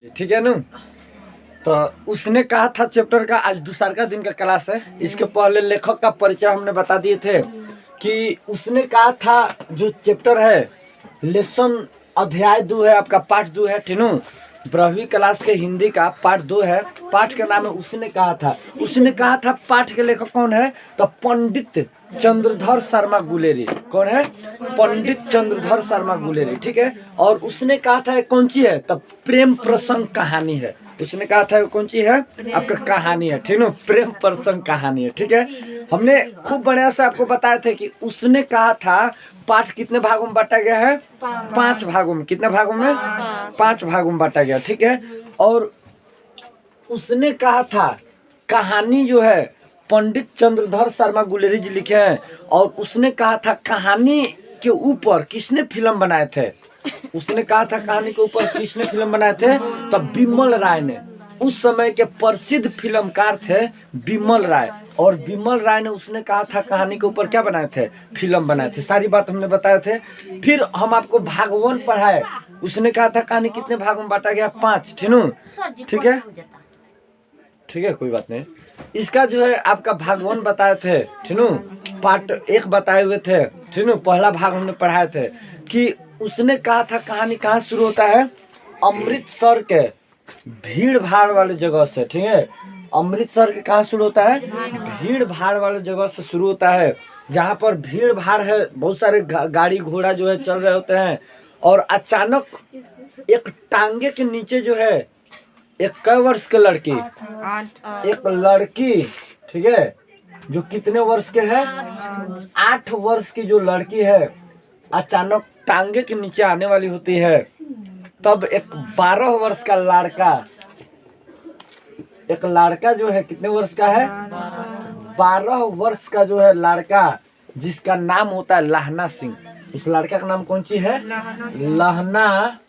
ठीक है ना। तो उसने कहा था चैप्टर का आज दूसरा का दिन का क्लास है। इसके पहले लेखक का परिचय हमने बता दिए थे कि उसने कहा था जो चैप्टर है लेसन अध्याय 2 है, आपका पाठ 2 है टीनू। 12वीं क्लास के हिंदी का पाठ 2 है। पाठ का नाम है उसने कहा था। उसने कहा था पाठ के लेखक कौन है? तो पंडित चंद्रधर शर्मा गुलेरी। कौन है? पंडित चंद्रधर शर्मा गुलेरी। ठीक है। और उसने कहा था कौन सी है? तो प्रेम प्रसंग कहानी है। उसने कहा था कौन सी है? आपका कहानी है, ठीक है। प्रेम प्रसंग कहानी है, ठीक है। हमने खूब बढ़िया से आपको बताया थे कि उसने कहा था पाठ कितने भागों में बांटा गया है? 5 भागों में। कितने भागों में? 5 भागों में बांटा गया, ठीक है। और उसने कहा था कहानी जो है पंडित चंद्रधर शर्मा गुलेरी जी लिखे हैं। और उसने कहा था कहानी के ऊपर किसने फिल्म बनाए थे? उसने कहा था कहानी के ऊपर किसने फिल्म बनाए थे? तब विमल राय ने। उस समय के प्रसिद्ध फिल्मकार थे विमल राय। और विमल राय ने उसने कहा था कहानी के ऊपर क्या बनाए थे? फिल्म बनाए थे। सारी बात हमने बताए थे। फिर हम आपको भागवन पढ़ाए। उसने कहा था कहानी कितने भागों में बांटा गया? 5, ठीक है। ठीक है, कोई बात नहीं। इसका जो है आपका भागवन बताए थे, ठीक। पार्ट 1 बताए हुए थे, ठीक। पहला भाग हमने पढ़ाए थे कि उसने कहा था कहानी कहाँ शुरू होता है? अमृतसर के भीड़ भाड़ वाले जगह से, ठीक है। अमृतसर के कहाँ शुरू होता है? भीड़ भाड़ वाले जगह से शुरू होता है, जहाँ पर भीड़ भाड़ है, बहुत सारे गाड़ी घोड़ा जो है चल रहे होते हैं। और अचानक एक टांगे के नीचे जो है एक कई वर्ष के लड़की, एक लड़की, ठीक है, जो कितने वर्ष के है? 8 वर्ष की जो लड़की है अचानक टांगे के नीचे आने वाली होती है। तब एक 12 वर्ष का लड़का, एक लड़का जो है कितने वर्ष का है? 12 वर्ष का जो है लड़का, जिसका नाम होता है लहना सिंह। उस लड़का का नाम कौन सी है? लहना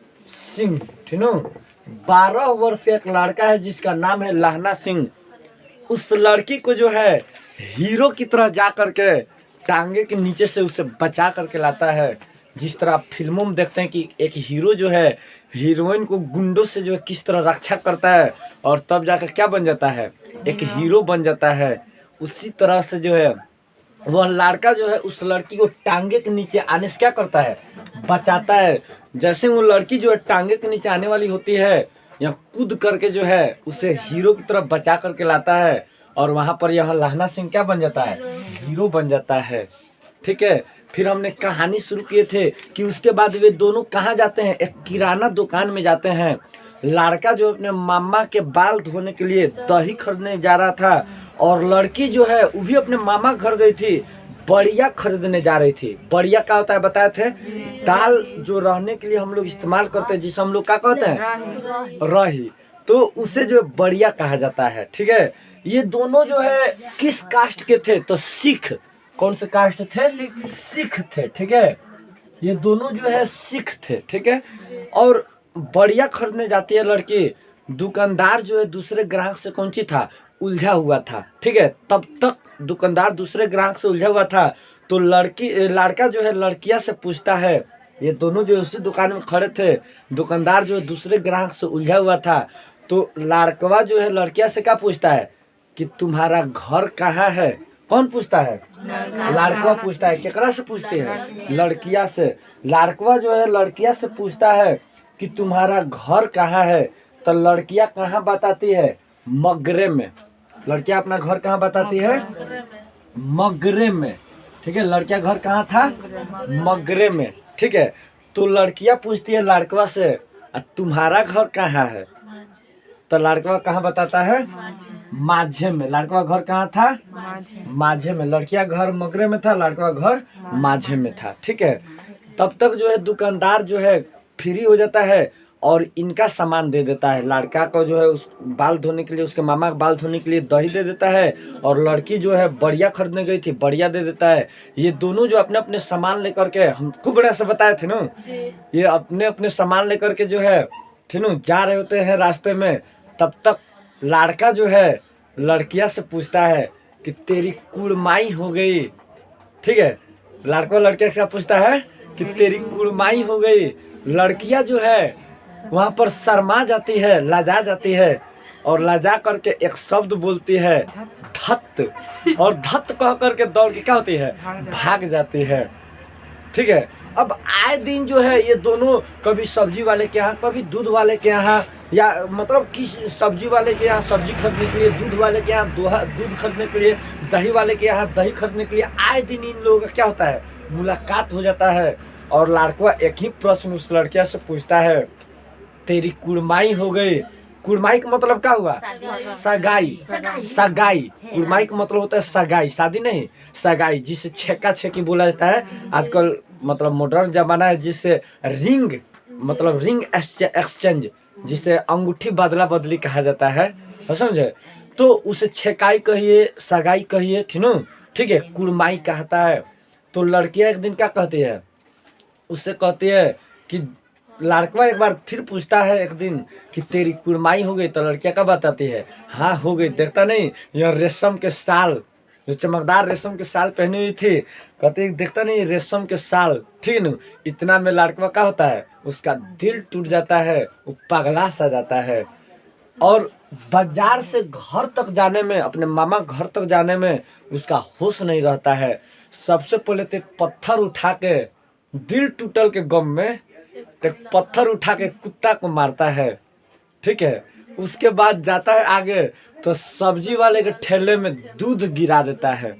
सिंह, ठीक है। 12 वर्ष का एक लड़का है जिसका नाम है लहना सिंह। उस लड़की को जो है हीरो की तरह जा करके टांगे के नीचे से उसे बचा करके लाता है। जिस तरह आप फिल्मों में देखते हैं कि एक हीरो जो है हीरोइन को गुंडों से जो है किस तरह रक्षा करता है और तब जाकर क्या बन जाता है? एक हीरो बन जाता है। उसी तरह से जो है वह लड़का जो है उस लड़की को टांगे के नीचे आने से क्या करता है? बचाता है। जैसे वो लड़की जो है टांगे के नीचे आने वाली होती है या कूद करके जो है उसे हीरो की तरफ बचा करके लाता है। और वहां पर यह लहना सिंह क्या बन जाता है? हीरो बन जाता है, ठीक है। फिर हमने कहानी शुरू किए थे कि उसके बाद वे दोनों कहाँ जाते हैं? एक किराना दुकान में जाते हैं। लड़का जो अपने मामा के बाल धोने के लिए दही खरीदने जा रहा था और लड़की जो है वो भी अपने मामा घर गई थी, बढ़िया खरीदने जा रही थी। बढ़िया क्या होता है बताए थे? दाल जो रहने के लिए हम लोग इस्तेमाल करते हैं, जिसे हम लोग क्या कहते हैं? रही। तो उसे जो बढ़िया कहा जाता है, ठीक है। ये दोनों जो है किस कास्ट के थे? तो सिख। कौन से कास्ट थे? सिख थे, ठीक है। ये दोनों जो है सिख थे, ठीक है। और बढ़िया खरीदने जाती है लड़की। दुकानदार जो है दूसरे ग्राहक से कौन सी था? उलझा हुआ था, ठीक है। तब तक दुकानदार दूसरे ग्राहक से उलझा हुआ था। तो लड़का जो है लड़किया से पूछता है, ये दोनों जो उसी दुकान में खड़े थे, दुकानदार जो दूसरे ग्राहक से उलझा हुआ था। तो लड़कवा जो है लड़किया से क्या पूछता है कि तुम्हारा घर कहाँ है? कौन पूछता है? लड़कवा पूछता है। केकरा से पूछते हैं? लड़किया से। लड़कवा जो है लड़किया से पूछता है कि तुम्हारा घर कहाँ है? तो लड़कियां कहाँ बताती है? मगरे में। लड़कियां अपना घर कहाँ बताती है? मगरे में, ठीक है। लड़कियां घर कहाँ था? मगरे में, ठीक है। तो लड़कियां पूछती है लड़कवा से तुम्हारा घर कहाँ है? तो लड़कवा कहाँ बताता है? माझे में। लड़कवा घर कहाँ था? माझे में। लड़कियां घर मगरे में था, लड़कवा घर माझे में था, ठीक है। तब तक जो है दुकानदार जो है फ्री हो जाता है और इनका सामान दे देता है। लड़का को जो है उस बाल धोने के लिए, उसके मामा के बाल धोने के लिए दही दे देता है। और लड़की जो है बढ़िया खरीदने गई थी, बढ़िया दे देता है। ये दोनों जो अपने अपने सामान लेकर के, हम खूब बढ़िया से बताए थे ना, ये अपने अपने सामान लेकर के जो है ठीक ना जा रहे होते हैं रास्ते में। तब तक लड़का जो है लड़किया से पूछता है कि तेरी कुड़माई हो गई, ठीक है। लड़का लड़किया से पूछता है कि तेरी कुड़माई हो गई। लड़कियां जो है वहाँ पर शर्मा जाती है, लजा जाती है और लजा करके एक शब्द बोलती है धत, और धत कह करके दौड़ के क्या होती है, भाग जाती है। ठीक है। अब आए दिन जो है ये दोनों कभी सब्जी वाले के यहाँ, कभी दूध वाले के यहाँ, या मतलब किस सब्जी वाले के यहाँ सब्जी खरीदने के लिए, दूध वाले के यहाँ दूध खरीदने के लिए, दही वाले के यहाँ दही खरीदने के लिए, आए दिन इन लोगों का क्या होता है, मुलाकात हो जाता है। और लड़का एक ही प्रश्न उस लड़किया से पूछता है, तेरी कुड़माई हो गई। कुड़माई का मतलब क्या हुआ, सगाई। सगाई, कुड़माई का मतलब होता है सगाई, शादी नहीं, सगाई, जिसे छेका छेकी बोला जाता है। आजकल मतलब मॉडर्न जमाना है, जिससे रिंग मतलब रिंग एक्सचेंज, जिसे अंगूठी बदला बदली कहा जाता है, समझे। तो उसे छेकाई कहिए, सगाई कहिए, ठीक है, कुड़माई कहता है। तो लड़कियां एक दिन क्या कहती है, उससे कहती है कि लड़का एक बार फिर पूछता है एक दिन कि तेरी कुड़माई हो गई। तो लड़कियां क्या बताती है, हाँ हो गई, देखता नहीं यह रेशम के साल, जो चमकदार रेशम के साल पहनी हुई थी, कहते देखता नहीं रेशम के साल, ठीक है ना। इतना में लड़का क्या होता है, उसका दिल टूट जाता है, वो पगला सा जाता है। और बाजार से घर तक जाने में, अपने मामा घर तक जाने में उसका होश नहीं रहता है। सबसे पहले तो एक पत्थर उठा के, दिल टूटल के गम में एक पत्थर उठा के कुत्ता को मारता है, ठीक है। उसके बाद जाता है आगे तो सब्जी वाले के ठेले में दूध गिरा देता है,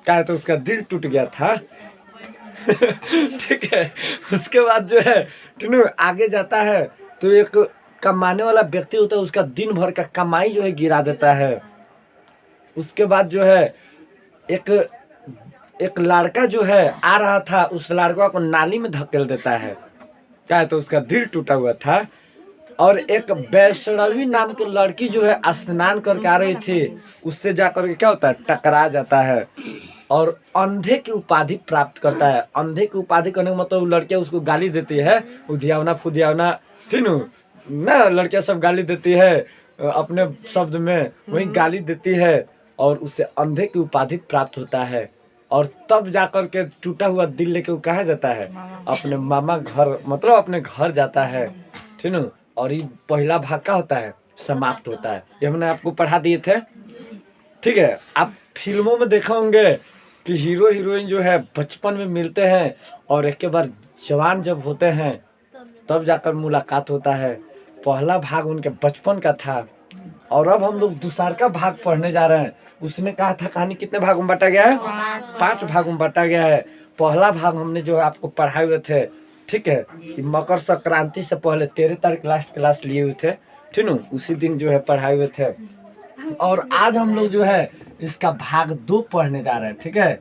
क्या तो उसका दिल टूट गया था। ठीक है। उसके बाद जो है आगे जाता है तो एक कमाने वाला व्यक्ति होता है, उसका दिन भर का कमाई जो है गिरा देता है। उसके बाद जो है एक लड़का जो है आ रहा था, उस लड़का को नाली में धकेल देता है, क्या तो उसका दिल टूटा हुआ था। और एक वैष्णवी नाम की लड़की जो है स्नान करके आ रही थी, उससे जाकर के क्या होता है, टकरा जाता है और अंधे की उपाधि प्राप्त करता है। अंधे की उपाधि करने का मतलब लड़कियां उसको गाली देती है, उधियावना फुदियावना, ठीक ना, लड़कियां सब गाली देती है अपने शब्द में, वही गाली देती है और उसे अंधे की उपाधि प्राप्त होता है। और तब जाकर के टूटा हुआ दिल लेके वो कहाँ जाता है, अपने मामा घर, मतलब अपने घर जाता है, ठीक ना। और ये पहला भाग का होता है, समाप्त होता है। ये हमने आपको पढ़ा दिए थे, ठीक है। आप फिल्मों में देखा होंगे कि हीरो हीरोइन जो है बचपन में मिलते हैं और एक के बार जवान जब होते हैं तब जाकर मुलाकात होता है। पहला भाग उनके बचपन का था और अब हम लोग दूसरा का भाग पढ़ने जा रहे हैं। उसने कहा था कहानी कितने भागों में बांटा गया है, 5 भागों में बांटा गया है। पहला भाग हमने जो है आपको पढ़ाए हुए थे, ठीक है, मकर संक्रांति से पहले 13 तारीख लास्ट क्लास लिए हुए थे, ठीक ना, उसी दिन जो है पढ़ाए हुए थे। और आज हम लोग जो है इसका भाग 2 पढ़ने जा रहे हैं, ठीक है।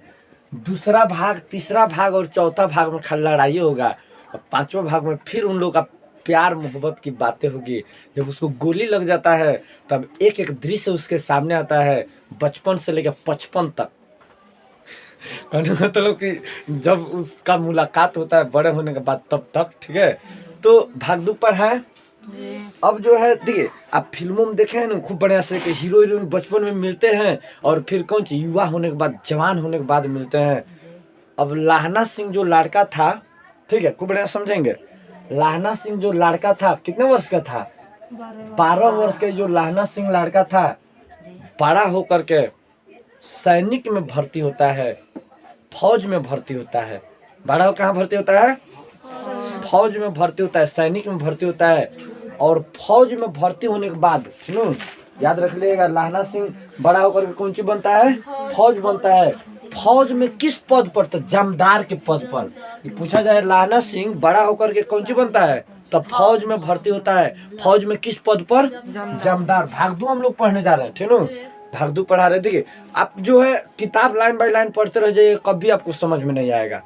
दूसरा भाग, तीसरा भाग और चौथा भाग में खाली लड़ाई होगा और 5वां भाग में फिर उन लोग का प्यार मोहब्बत की बातें होगी। जब उसको गोली लग जाता है तब एक एक दृश्य उसके सामने आता है, बचपन से लेकर 55 तक। मतलब कि जब उसका मुलाकात होता है बड़े होने के बाद तब तक, ठीक है। तो भाग 2 पर है। अब जो है देखिए, आप फिल्मों में देखे हैं ना खूब बढ़िया से कि हीरो हीरोइन बचपन में मिलते हैं और फिर कौन सी युवा होने के बाद, जवान होने के बाद मिलते हैं। अब लाहना सिंह जो लड़का था, ठीक है, खूब बढ़िया समझेंगे। लाहना सिंह जो लड़का था कितने वर्ष का था, 12 वर्ष का जो लाहना सिंह लड़का था, बड़ा होकर के सैनिक में भर्ती होता है, फौज में भर्ती होता है। बड़ा हो कहाँ भर्ती होता है, फौज में भर्ती होता है, सैनिक में भर्ती होता है। और फौज में भर्ती होने के बाद याद रख लीजिएगा, लाहना सिंह बड़ा होकर के कौन सी बनता है, फौज बनता है। फौज में किस पद पर, तो जमदार के पद पर। पूछा जाए लाहना सिंह बड़ा होकर के कौन सी बनता है, तो फौज में भर्ती होता है। फौज में किस पद पर, जमदार। भाग 2 हम लोग पढ़ने जा रहे हैं, ठीक है, भाग 2 पढ़ा रहे। देखिए आप जो है किताब लाइन बाय लाइन पढ़ते रह जाइए, कभी आपको समझ में नहीं आएगा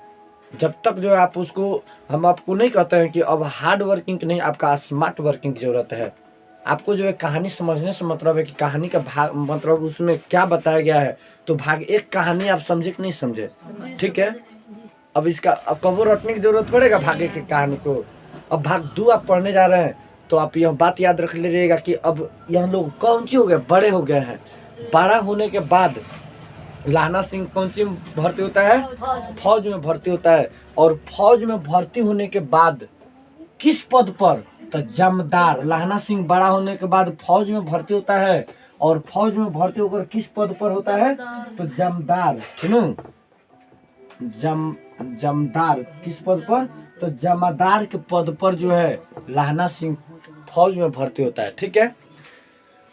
जब तक जो है आप उसको, हम आपको नहीं कहते हैं कि अब हार्ड वर्किंग नहीं, आपका स्मार्ट वर्किंग की जरूरत है। आपको जो है कहानी समझने से मतलब है कि कहानी का भाग, मतलब उसमें क्या बताया गया है। तो भाग 1 कहानी आप समझे कि नहीं समझे, ठीक है। अब इसका अब कबो रटने की जरूरत पड़ेगा भाग 1 की कहानी को। अब भाग 2 आप पढ़ने जा रहे हैं तो आप यह बात याद रख लीजिएगा कि अब यह लोग कौन सी हो गए, बड़े हो गए हैं। बड़ा होने के बाद लाहना सिंह कौन सी भर्ती होता है, फौज में भर्ती होता है। और फौज में भर्ती होने के बाद किस पद पर, तो जमदार। लहना सिंह बड़ा होने के बाद फौज में भर्ती होता है और फौज में भर्ती होकर किस पद पर होता है? तो जमदार। सुनो, जमदार किस पद पर? तो जमादार के पद पर जो है लहना सिंह फौज में भर्ती होता है। ठीक है,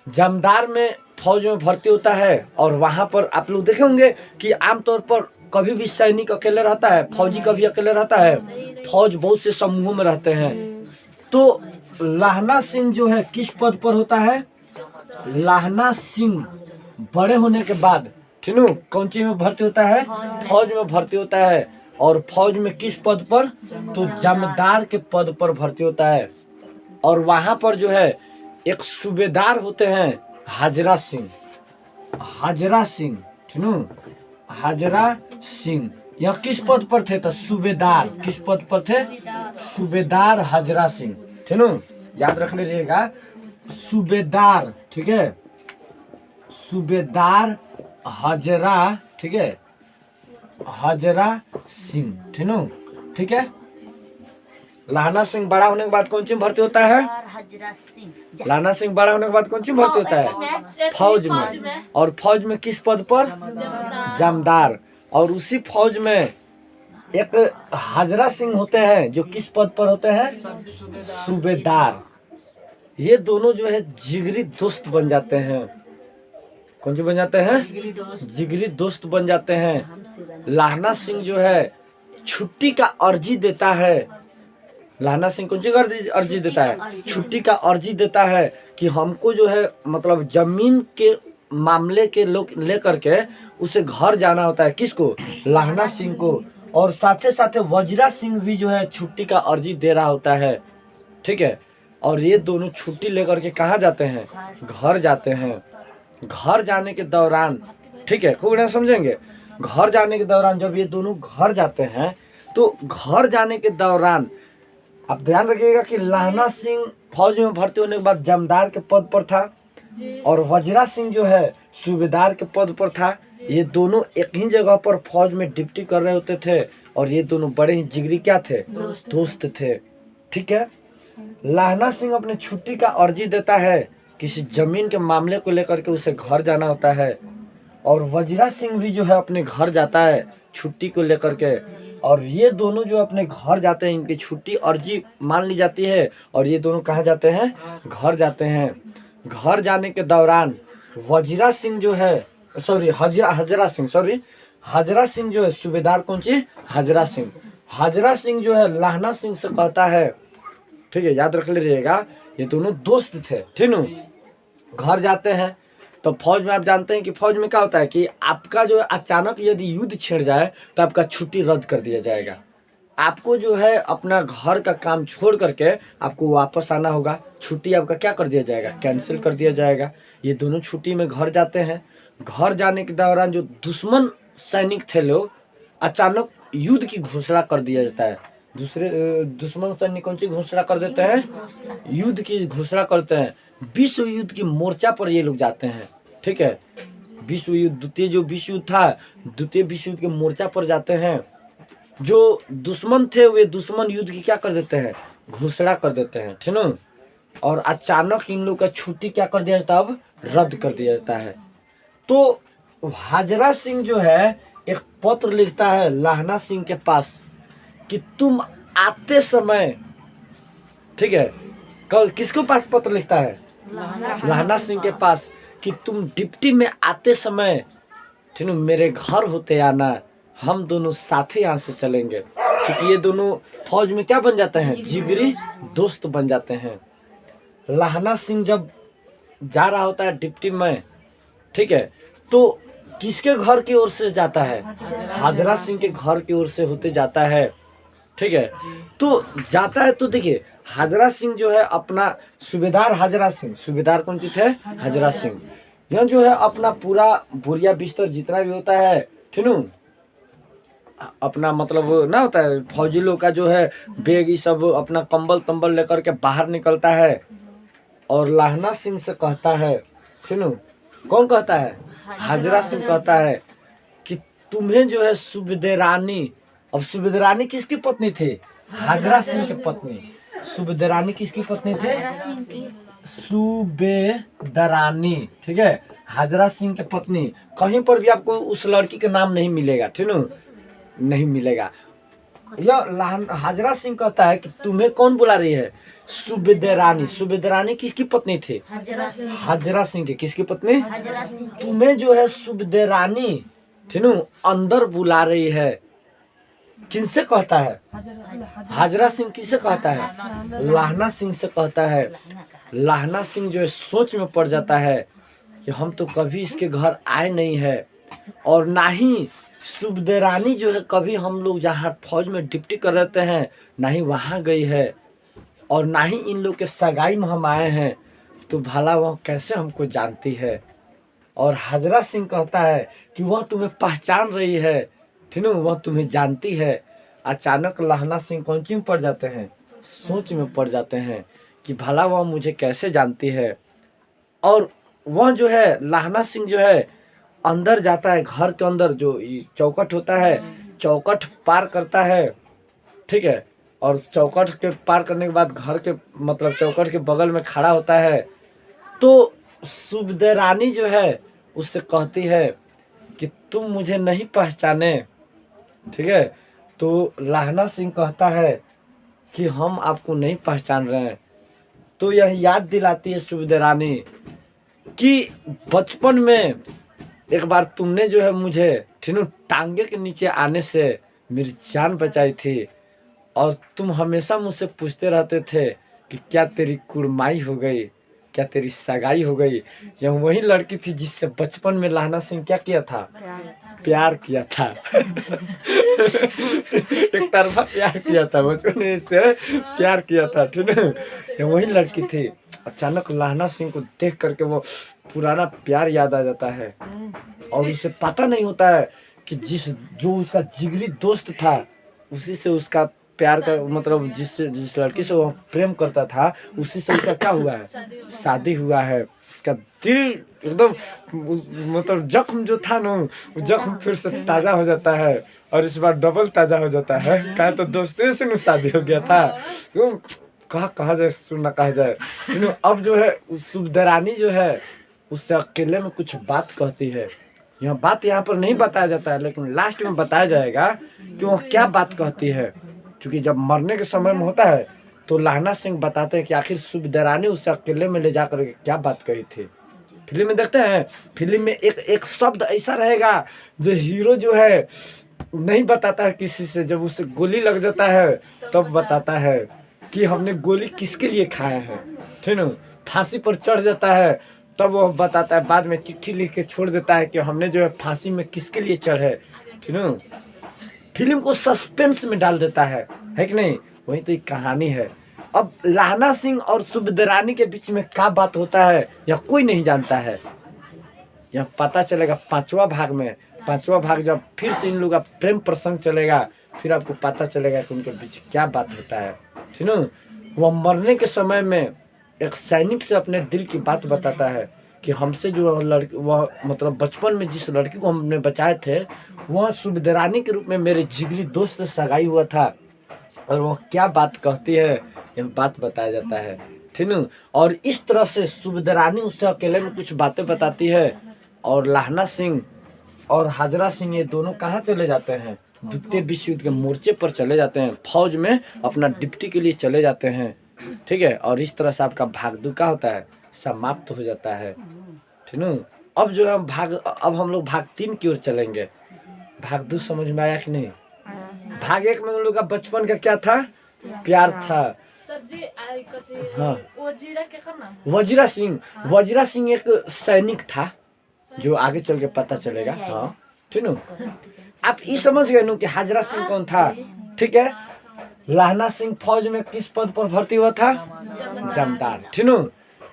जमदार में फौज में भर्ती होता है और वहां पर आप लोग देखे होंगे कि आमतौर पर कभी भी सैनिक अकेले रहता है, फौजी कभी अकेले रहता है, फौज बहुत से समूहों में रहते हैं। तो लहना सिंह जो है किस पद पर होता है? लहना सिंह बड़े होने के बाद ठीक है कौन चीज में भर्ती होता है? फौज में भर्ती होता है और फौज में किस पद पर? तो जमदार के पद पर भर्ती होता है और वहां पर जो है एक सूबेदार होते हैं हाजरा सिंह। हाजरा सिंह ठीक है, हाजरा सिंह यह किस पद पर थे? तो सूबेदार। किस पद पर थे? सूबेदार हाजरा सिंह। ठीक है, याद रख लीजिएगा सूबेदार। ठीक है, सूबेदार हाजरा। ठीक है, हाजरा सिंह। ठीक है, ठीक है। लहना सिंह बड़ा होने के बाद कौन सी भर्ती होता है? लहना सिंह बड़ा होने के बाद कौन सी भर्ती होता है? फौज में। और फौज में किस पद पर? जमदार। और उसी फौज में एक हाजरा सिंह होते हैं जो किस पद पर होते हैं? सूबेदार। ये दोनों जो है जिगरी दोस्त बन जाते हैं। कौन सी बन जाते हैं? जिगरी दोस्त बन जाते हैं। लहना सिंह जो है छुट्टी का अर्जी देता है। लहना सिंह कौन सी अर्जी देता है? छुट्टी का अर्जी देता है कि हमको जो है मतलब जमीन के मामले के लोग लेकर के उसे घर जाना होता है। किसको? लहना सिंह को। और साथे साथे वजीरा सिंह भी जो है छुट्टी का अर्जी दे रहा होता है। ठीक है, और ये दोनों छुट्टी लेकर के कहाँ जाते हैं? घर जाते हैं। घर जाने के दौरान ठीक है खूब ना समझेंगे, घर जाने के दौरान जब ये दोनों घर जाते हैं तो घर जाने के दौरान आप ध्यान रखिएगा कि लहना सिंह फौज में भर्ती होने के बाद जमदार के पद पर था और वजीरा सिंह जो है सूबेदार के पद पर था। ये दोनों एक ही जगह पर फौज में ड्यूटी कर रहे होते थे और ये दोनों बड़े ही जिगरी क्या थे? दोस्त थे। ठीक है, लहना सिंह अपने छुट्टी का अर्जी देता है, किसी जमीन के मामले को लेकर के उसे घर जाना होता है और वजीरा सिंह भी जो है अपने घर जाता है छुट्टी को लेकर के। और ये दोनों जो अपने घर जाते हैं, इनकी छुट्टी अर्जी मान ली जाती है और ये दोनों कहाँ जाते हैं? घर जाते हैं। घर जाने के दौरान वजीरा सिंह जो है हाजरा सिंह जो है सूबेदार कौन सी? हाजरा सिंह। हाजरा सिंह जो है लहना सिंह से कहता है, ठीक है याद रख लीजिएगा ये दोनों दोस्त थे। ठीक है, घर जाते हैं तो फौज में आप जानते हैं कि फौज में क्या होता है कि आपका जो अचानक यदि युद्ध छिड़ जाए तो आपका छुट्टी रद्द कर दिया जाएगा। आपको जो है अपना घर का काम छोड़ करके आपको वापस आना होगा। छुट्टी आपका क्या कर दिया जाएगा? कैंसिल कर दिया जाएगा। ये दोनों छुट्टी में घर जाते हैं। घर जाने के दौरान जो दुश्मन सैनिक थे लोग अचानक युद्ध की घोषणा कर दिया जाता है। दूसरे दुश्मन सैनिक कौन सी घोषणा कर देते हैं? युद्ध की घोषणा करते हैं। विश्व युद्ध की मोर्चा पर ये लोग जाते हैं। ठीक है, विश्व युद्ध द्वितीय जो विश्व युद्ध था, द्वितीय विश्व युद्ध के मोर्चा पर जाते हैं। जो दुश्मन थे वे दुश्मन युद्ध की क्या कर देते हैं? घोषणा कर देते हैं। ठीक है, और अचानक इन लोग का छुट्टी क्या कर दिया जाता है? अब रद्द कर दिया जाता है। तो हाजरा सिंह जो है एक पत्र लिखता है लहना सिंह के पास कि तुम आते समय, ठीक है, कल किसके पास पत्र लिखता है? लहना सिंह के पास कि तुम डिप्टी में आते समय ठीक है मेरे घर होते आना, हम दोनों साथ ही यहाँ से चलेंगे। क्योंकि ये दोनों फौज में क्या बन जाते हैं? जिगरी दोस्त बन जाते हैं। लहना सिंह जब जा रहा होता है डिप्टी में, ठीक है, तो किसके घर की ओर से जाता है? हाजरा सिंह के घर की ओर से होते जाता है। ठीक है, तो जाता है तो देखिए हाजरा सिंह जो है अपना सूबेदार हाजरा सिंह, सूबेदार कौन सी थे? हाजरा सिंह। यह जो है अपना पूरा बोरिया बिस्तर जितना भी होता है ठीक है अपना मतलब ना होता है फौजी लोग का जो है बैग ये सब अपना कंबल तंबल लेकर के बाहर निकलता है और लहना सिंह से कहता है, ठीक है कौन कहता है? हाजरा सिंह कहता है कि तुम्हें जो है सूबेदारानी, अब सूबेदारानी किसकी पत्नी थी? हाजरा सिंह की पत्नी। सूबेदारानी किसकी पत्नी थे? हाजरा सिंह की। सूबेदारानी, ठीक है, हाजरा सिंह की पत्नी। कहीं पर भी आपको उस लड़की का नाम नहीं मिलेगा, ठीक है, नहीं मिलेगा। यह हाजरा सिंह कहता है कि तुम्हें कौन बुला रही है? सूबेदारानी। सूबेदारानी किसकी पत्नी थी? हाजरा सिंह। हाजरा सिंह की। किसकी पत्नी? हाजरा सिंह की। तुम्हें जो है सूबेदारानी, ठीक है, अंदर बुला रही है। किनसे कहता है? हाजरा सिंह किसे कहता है? लाहना सिंह से कहता है। लाहना सिंह जो है सोच में पड़ जाता है कि हम तो कभी इसके घर आए नहीं है, और ना ही सूबेदारानी जो है कभी हम लोग जहाँ फौज में ड्यूटी कर रहते हैं ना ही वहाँ गई है, और ना ही इन लोग के सगाई में हम आए हैं, तो भला वह कैसे हमको जानती है? और हाजरा सिंह कहता है कि वह तुम्हें पहचान रही है, ठीक है, वह तुम्हें जानती है। अचानक लाहना सिंह कौन सी में पड़ जाते हैं? सोच में पड़ जाते हैं कि भला वह मुझे कैसे जानती है। और वह जो है लाहना सिंह जो है अंदर जाता है, घर के अंदर जो चौखट होता है, चौखट पार करता है, ठीक है, और चौखट के पार करने के बाद घर के मतलब चौखट के बगल में खड़ा होता है। तो सूबेदारानी जो है उससे कहती है कि तुम मुझे नहीं पहचाने, ठीक है। तो लाहना सिंह कहता है कि हम आपको नहीं पहचान रहे हैं। तो यह याद दिलाती है सूबेदारानी कि बचपन में एक बार तुमने जो है मुझे, ठीक है, टांगे के नीचे आने से मेरी जान बचाई थी, और तुम हमेशा मुझसे पूछते रहते थे कि क्या तेरी कुड़माई हो गई, क्या तेरी सगाई हो गई। यह वही लड़की थी जिससे बचपन में लाहना सिंह क्या किया था? प्यार किया था। एक तरफा प्यार किया था, बचपन में इससे प्यार किया था, ठीक है, यह वही लड़की थी। अचानक लाहना सिंह को देख करके वो पुराना प्यार याद आ जाता है, और उसे पता नहीं होता है कि जो उसका जिगरी दोस्त था उसी से उसका प्यार का मतलब जिस लड़की से वो प्रेम करता था उसी से उसका क्या हुआ है? शादी हुआ है। उसका दिल एकदम मतलब जख्म जो था ना, वो जख्म फिर से ताज़ा हो जाता है, और इस बार डबल ताज़ा हो जाता है। कहा तो दोस्तों से शादी हो गया था, तो कहा जाए सुनना कहा जाए। अब जो है सूबेदारानी जो है उससे अकेले में कुछ बात कहती है। यह बात यहाँ पर नहीं बताया जाता है, लेकिन लास्ट में बताया जाएगा कि वह क्या बात कहती है। क्योंकि जब मरने के समय में होता है तो लाहना सिंह बताते हैं कि आखिर सूबेदारानी उसे अकेले में ले जाकर क्या बात कही थी। फिल्म में देखते हैं, फिल्म में एक शब्द ऐसा रहेगा जो हीरो जो है नहीं बताता है किसी से, जब उसे गोली लग जाता है तब बताता है कि हमने गोली किसके लिए खाया है, ठीक है। फांसी पर चढ़ जाता है तब वो बताता है, बाद में चिट्ठी लिख के छोड़ देता है कि हमने जो है फांसी में किसके लिए चढ़े, ठीक है। फिल्म को सस्पेंस में डाल देता है कि नहीं? वही तो एक कहानी है। अब लाहना सिंह और सूबेदारानी के बीच में क्या बात होता है यह कोई नहीं जानता है। यह पता चलेगा पांचवा भाग में। पांचवा भाग जब फिर से इन लोगों का प्रेम प्रसंग चलेगा, फिर आपको पता चलेगा कि उनके बीच क्या बात होता है, ठीक है। वह मरने के समय में एक सैनिक से अपने दिल की बात बताता है कि हमसे जो लड़की, वह मतलब बचपन में जिस लड़की को हमने बचाए थे वह सूबेदारानी के रूप में मेरे जिगरी दोस्त से सगाई हुआ था, और वह क्या बात कहती है यह बात बताया जाता है, ठीक है। और इस तरह से सूबेदारानी उससे अकेले में कुछ बातें बताती है, और लाहना सिंह और हाजरा सिंह ये दोनों कहाँ चले जाते हैं? द्वितीय विश्व युद्ध के मोर्चे पर चले जाते हैं, फौज में अपना ड्यूटी के लिए चले जाते हैं, ठीक है। और इस तरह से आपका भाग 2 का होता है समाप्त हो जाता है, ठीक है। अब जो है अब हम लोग भाग 3 की ओर चलेंगे। भाग 2 समझ में आया कि नहीं? भाग 1 में उन लोग का बचपन का क्या था? प्यार था। हाँ, वजीरा सिंह एक सैनिक था जो आगे चल के पता चलेगा, हाँ, ठीक है। आप ये समझ गए ना कि हाजरा सिंह कौन था, ठीक है। लाहना सिंह फौज में किस पद पर भर्ती हुआ था? जमदार, ठीक है।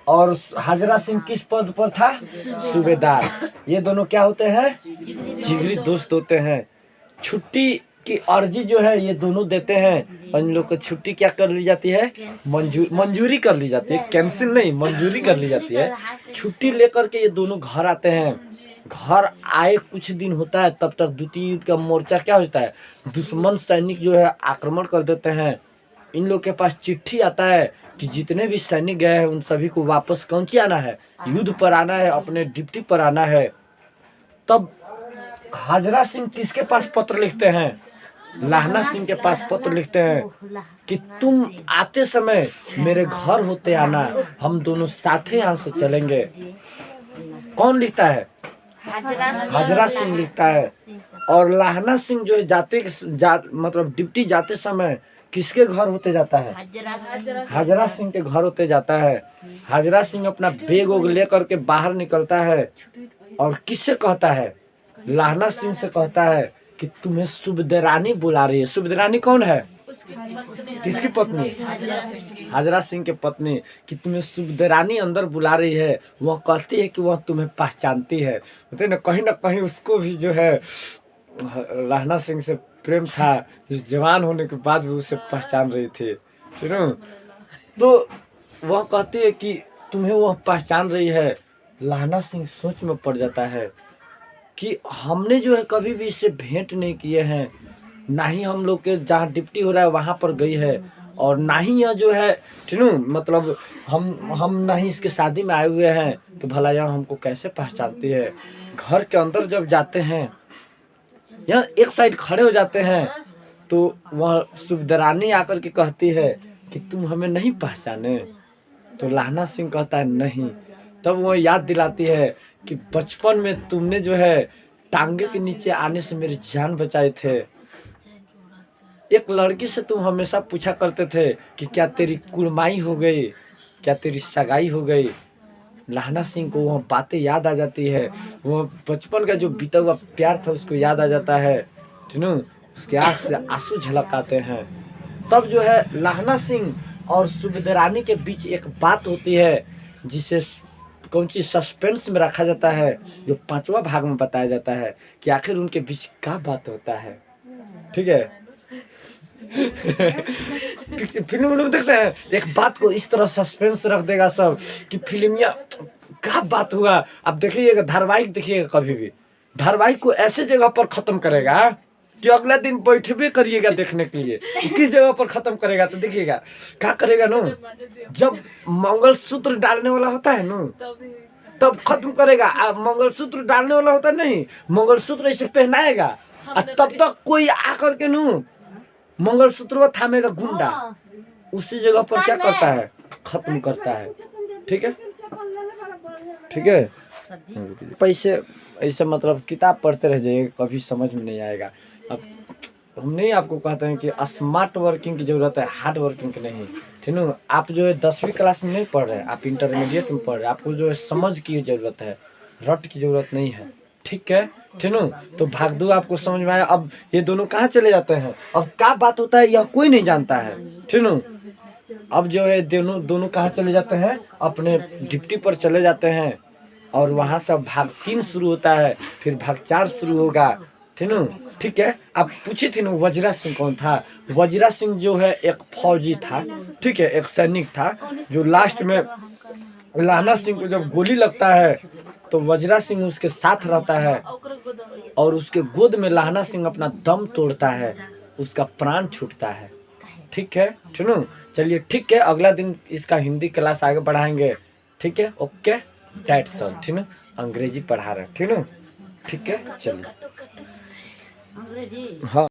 और हाजरा सिंह किस पद पर था? सूबेदार। ये दोनों क्या होते हैं? जिगरी दोस्त होते हैं। छुट्टी की अर्जी जो है ये दोनों देते हैं, और इन लोग को छुट्टी क्या कर ली जाती है? मंजूरी कर ली जाती है, कैंसिल नहीं, मंजूरी कर ली जाती है। छुट्टी लेकर के ये दोनों घर आते हैं। घर आए कुछ दिन होता है, तब तक द्वितीय युद्ध का मोर्चा क्या होता है? दुश्मन सैनिक जो है आक्रमण कर देते हैं, इन लोग के पास चिट्ठी आता है कि जितने भी सैनिक गए हैं उन सभी को वापस कौन सी आना है, युद्ध पर आना है, अपने ड्यूटी पर आना है। तब हाजरा सिंह किसके पास पत्र लिखते हैं? लाहना सिंह के पास पत्र लिखते हैं कि तुम आते समय मेरे घर होते आना, हम दोनों साथ ही यहाँ से चलेंगे। कौन लिखता है? हाजरा सिंह लिखता है। और लाहना सिंह जो है मतलब ड्यूटी जाते समय किसके घर होते जाता है? हाजरा सिंह के घर होते जाता है। हाजरा सिंह अपना बैग वैग लेकर के बाहर निकलता है और किससे कहता है? लाहना सिंह से कहता है कि तुम्हें सुबेदारानी बुला रही है। सुबेदारानी कौन है? किसकी पत्नी? हाजरा सिंह की पत्नी। कि तुम्हें सुबेदारानी अंदर बुला रही है। वह कहती है कि वह तुम्हें पहचानती है। ना कहीं उसको भी जो है लाहना सिंह से प्रेम था, जो जवान होने के बाद भी उसे पहचान रही थी। ठीक है, तो वह कहती है कि तुम्हें वह पहचान रही है। लाहना सिंह सोच में पड़ जाता है कि हमने जो है कभी भी इससे भेंट नहीं किए हैं, ना ही हम लोग के जहाँ ड्यूटी हो रहा है वहाँ पर गई है, और ना ही यह जो है ठीक है मतलब हम ना ही इसके शादी में आए हुए हैं, तो भला यह हमको कैसे पहचानती है। घर के अंदर जब जाते हैं, यहाँ एक साइड खड़े हो जाते हैं, तो वह सुबेदारानी आकर के कहती है कि तुम हमें नहीं पहचाने। तो लाहना सिंह कहता है नहीं। तब वह याद दिलाती है कि बचपन में तुमने जो है टांगे के नीचे आने से मेरी जान बचाए थे। एक लड़की से तुम हमेशा पूछा करते थे कि क्या तेरी कुड़माई हो गई, क्या तेरी सगाई हो गई। लाहना सिंह को वह बातें याद आ जाती है, वह बचपन का जो बीता हुआ प्यार था उसको याद आ जाता है। ठीक है, उसके आँख से आंसू झलक आते हैं। तब जो है लाहना सिंह और सुबेदारानी के बीच एक बात होती है जिसे कौन सी सस्पेंस में रखा जाता है, जो 5वां भाग में बताया जाता है कि आखिर उनके बीच क्या बात होता है। ठीक है फिल्म में देखते हैं एक बात को इस तरह सस्पेंस रख देगा सब कि फिल्मिया क्या बात हुआ। अब देखिएगा, धारावाहिक देखिएगा, कभी भी धारावाहिक को ऐसे जगह पर खत्म करेगा कि अगला दिन बैठबे करिएगा देखने के लिए किस जगह पर खत्म करेगा। तो देखिएगा क्या करेगा नो, जब मंगलसूत्र डालने वाला होता है नो तब खत्म करेगा। अब मंगलसूत्र डालने वाला होता नहीं, मंगलसूत्र ऐसे पहनाएगा और तब तक कोई आकर के नो मंगलसूत्र थामेगा गुंडा, उसी जगह पर क्या करता है, खत्म करता है। ठीक है, ठीक है। पैसे ऐसे मतलब किताब पढ़ते रह जाइएगा, कभी समझ में नहीं आएगा। अब हम नहीं आपको कहते हैं कि स्मार्ट वर्किंग की ज़रूरत है, हार्ड वर्किंग की नहीं। ठीक है, आप जो है 10वीं क्लास में नहीं पढ़ रहे हैं, आप इंटरमीडिएट में पढ़ रहे हैं, आपको जो है समझ की ज़रूरत है, रट की ज़रूरत नहीं है। ठीक है, ठीक है। तो भागदू आपको समझ में आया। अब ये दोनों कहाँ चले जाते हैं, अब क्या बात होता है यह कोई नहीं जानता है। ठीक है, अब जो है दोनों कहाँ चले जाते हैं, अपने ड्यूटी पर चले जाते हैं, और वहाँ से भाग 3 शुरू होता है, फिर भाग 4 शुरू होगा। ठीक है, ठीक है। अब पूछी थी ना वजीरा सिंह कौन था। वजीरा सिंह जो है एक फौजी था, ठीक है, एक सैनिक था, जो लास्ट में लाहना सिंह को जब गोली लगता है तो वजीरा सिंह उसके साथ रहता है, और उसके गोद में लाहना सिंह अपना दम तोड़ता है, उसका प्राण छूटता है। ठीक है, सुनो, चलिए ठीक है, अगला दिन इसका हिंदी क्लास आगे बढ़ाएंगे। ठीक है, ओके, डैट्स ऑल। ठीक है, अंग्रेजी पढ़ा रहे हैं। ठीक है, ठीक है, चलिए। हाँ।